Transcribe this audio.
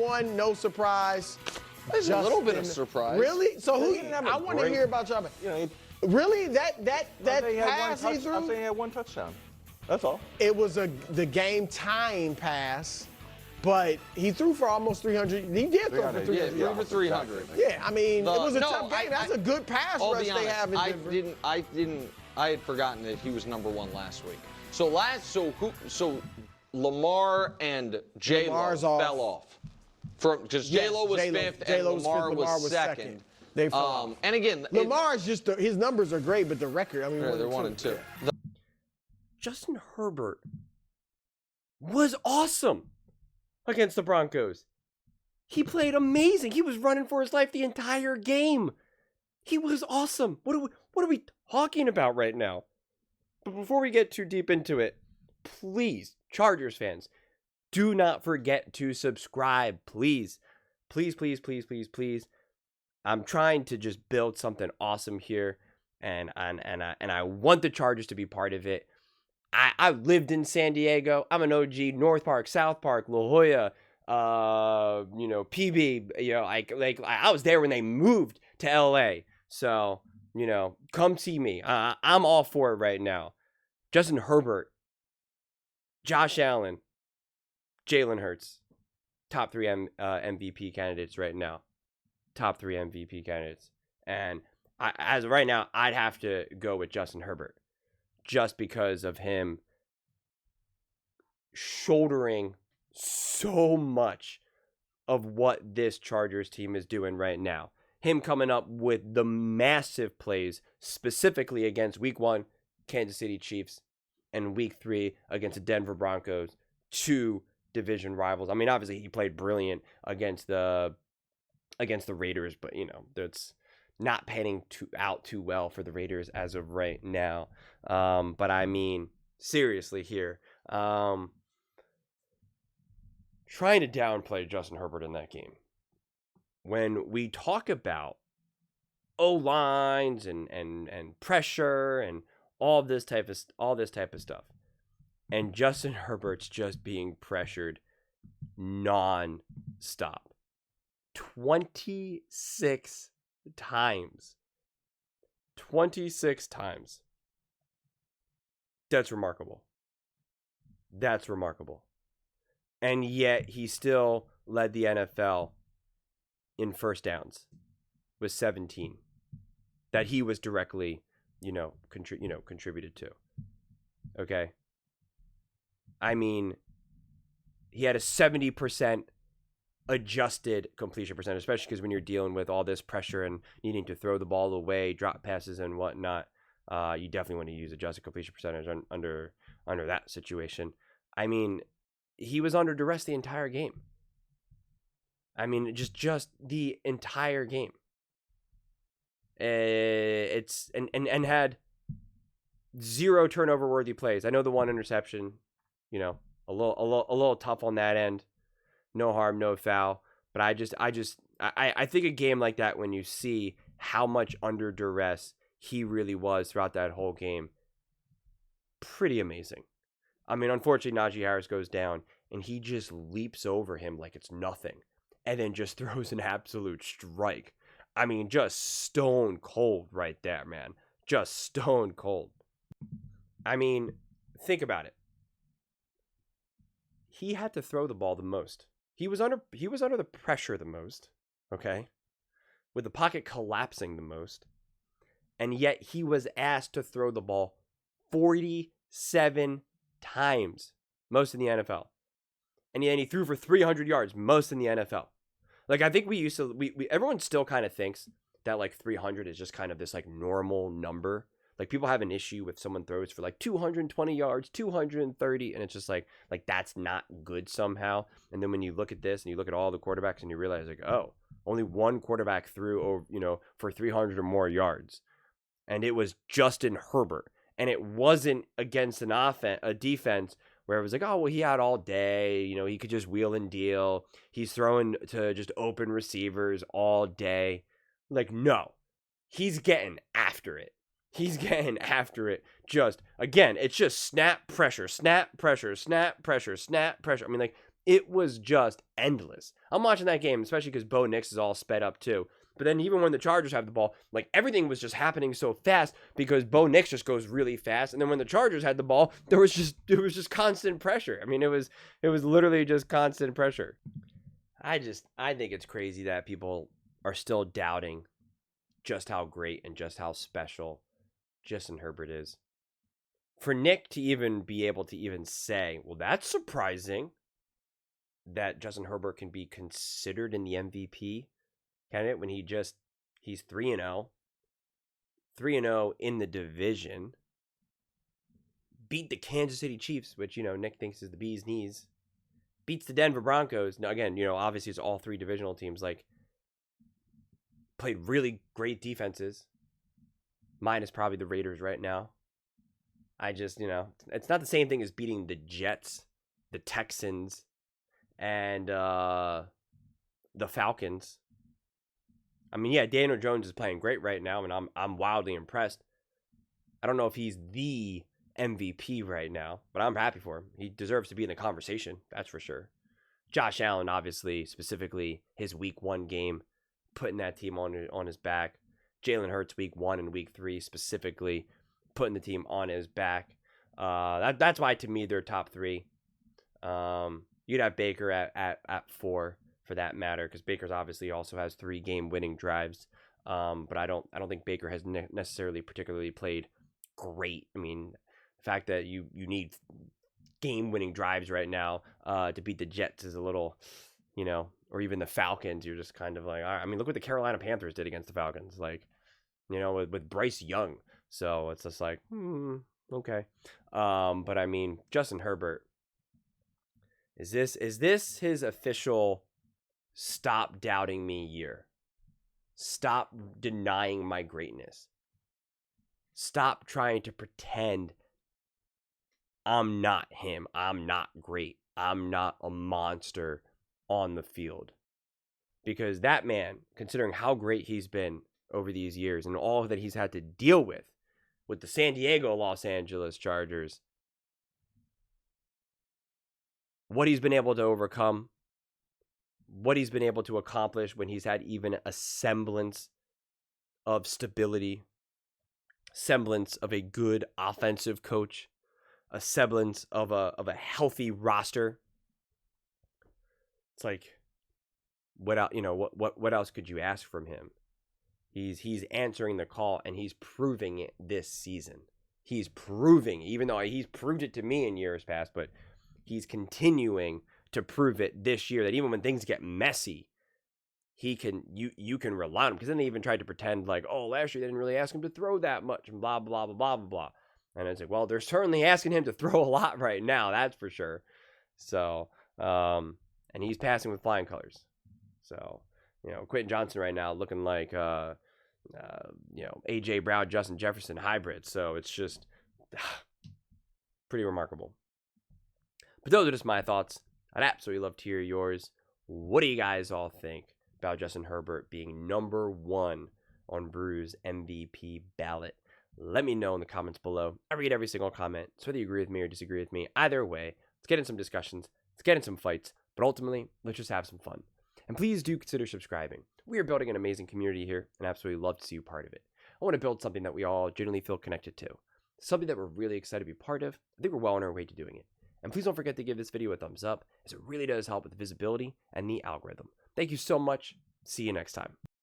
One, no surprise. There's a little bit of surprise. Really? So Yeah, who? he didn't have a I want to great- hear about y'all. You know, Really? That pass he I'm threw? saying he had one touchdown. That's all. It was the game tying pass, but he threw for almost 300. He did throw for 300. Yeah, over 300. Yeah, I mean, it was a no, tough game. That's a good pass I'll rush be they honest, have in Denver. I had forgotten that he was number one last week. So Lamar and J-Lo fell off. Because J-Lo was fifth and Lamar was second. They fell off. And again, Lamar's just his numbers are great, but the record, I mean, they're 1 and 2. Justin Herbert was awesome against the Broncos. He played amazing. He was running for his life the entire game. He was awesome. What are we talking about right now? But before we get too deep into it, please, Chargers fans, do not forget to subscribe, please. Please, please, please, please, please. I'm trying to just build something awesome here, and I want the Chargers to be part of it. I lived in San Diego. I'm an OG. North Park, South Park, La Jolla, PB. I was there when they moved to LA. So, come see me. I'm all for it right now. Justin Herbert, Josh Allen, Jalen Hurts, top 3 MVP candidates right now. Top 3 MVP candidates. And as of right now, I'd have to go with Justin Herbert. Just because of him shouldering so much of what this Chargers team is doing right now. Him coming up with the massive plays, specifically against Week 1, Kansas City Chiefs, and Week 3 against the Denver Broncos, 2 division rivals. I mean, obviously he played brilliant against the Raiders, but that's not panning out too well for the Raiders as of right now. But I mean, seriously here, trying to downplay Justin Herbert in that game. When we talk about O-lines and pressure and all this type of stuff, and Justin Herbert's just being pressured non-stop. 26 times. 26 times. That's remarkable. That's remarkable. And yet he still led the NFL in first downs with 17 that he was directly, contributed to. Okay? I mean, he had a 70% adjusted completion percentage, especially because when you're dealing with all this pressure and needing to throw the ball away, drop passes and whatnot, you definitely want to use adjusted completion percentage under that situation. I mean, he was under duress the entire game. I mean, just the entire game. It's and had 0 turnover worthy plays. I know the one interception, a little tough on that end. No harm, no foul. But I think a game like that, when you see how much under duress he really was throughout that whole game, pretty amazing. I mean, unfortunately, Najee Harris goes down, and he just leaps over him like it's nothing, and then just throws an absolute strike. I mean, just stone cold right there, man. Just stone cold. I mean, think about it. He had to throw the ball the most. He was under the pressure the most, okay? With the pocket collapsing the most. And yet he was asked to throw the ball 47 times, most in the NFL. And then he threw for 300 yards, most in the NFL. Like, I think everyone still kind of thinks that like 300 is just kind of this like normal number. Like, people have an issue with someone throws for like 220 yards, 230, and it's just like that's not good somehow. And then when you look at this and you look at all the quarterbacks and you realize like, oh, only one quarterback threw for 300 or more yards. And it was Justin Herbert. And it wasn't against a defense where it was like, oh, well, he had all day. He could just wheel and deal. He's throwing to just open receivers all day. Like, no. He's getting after it. He's getting after it. Just, again, it's just snap, pressure, snap, pressure, snap, pressure, snap, pressure. I mean, like, It was just endless. I'm watching that game, especially because Bo Nix is all sped up too. But then even when the Chargers have the ball, like everything was just happening so fast because Bo Nix just goes really fast. And then when the Chargers had the ball, it was just constant pressure. I mean, it was literally just constant pressure. I think it's crazy that people are still doubting just how great and just how special Justin Herbert is. For Nick to even be able to even say, well, that's surprising that Justin Herbert can be considered in the MVP candidate when he's 3-0. 3-0 in the division. Beat the Kansas City Chiefs, which, Nick thinks is the bee's knees. Beats the Denver Broncos. Now, again, obviously it's all three divisional teams. Like, played really great defenses. Minus probably the Raiders right now. I just, it's not the same thing as beating the Jets, the Texans, and the Falcons. I mean, yeah, Daniel Jones is playing great right now, and I'm wildly impressed. I don't know if he's the MVP right now, but I'm happy for him. He deserves to be in the conversation, that's for sure. Josh Allen, obviously, specifically his Week 1 game, putting that team on his back. Jalen Hurts Week 1 and Week 3 specifically, putting the team on his back. That's why, to me, they're top 3. You'd have Baker at 4 for that matter, because Baker's obviously also has 3 game-winning drives. But I don't think Baker has necessarily particularly played great. I mean, the fact that you need game-winning drives right now to beat the Jets is a little, or even the Falcons. You're just kind of like, all right. I mean, look what the Carolina Panthers did against the Falcons, like, with Bryce Young. So it's just like, okay. But I mean, Justin Herbert, is this his official stop doubting me year? Stop denying my greatness. Stop trying to pretend I'm not him. I'm not great. I'm not a monster on the field. Because that man, considering how great he's been over these years and all that he's had to deal with the San Diego Los Angeles Chargers, what he's been able to overcome, what he's been able to accomplish when he's had even a semblance of stability, semblance of a good offensive coach, a semblance of a healthy roster. It's like, what else could you ask from him? He's answering the call, and he's proving it this season. He's proving, even though he's proved it to me in years past, but he's continuing to prove it this year, that even when things get messy, you can rely on him. Because then they even tried to pretend like, oh, last year they didn't really ask him to throw that much, and blah, blah, blah, blah, blah, blah. And it's like, well, they're certainly asking him to throw a lot right now, that's for sure. So, and he's passing with flying colors. So, Quentin Johnson right now looking like, A.J. Brown, Justin Jefferson hybrid. So it's just pretty remarkable. But those are just my thoughts. I'd absolutely love to hear yours. What do you guys all think about Justin Herbert being number 1 on Brew's MVP ballot? Let me know in the comments below. I read every single comment, so whether you agree with me or disagree with me, either way, let's get in some discussions, let's get in some fights, but ultimately, let's just have some fun. And please do consider subscribing. We are building an amazing community here, and absolutely love to see you part of it. I want to build something that we all genuinely feel connected to, something that we're really excited to be part of. I think we're well on our way to doing it. And please don't forget to give this video a thumbs up, as it really does help with the visibility and the algorithm. Thank you so much. See you next time.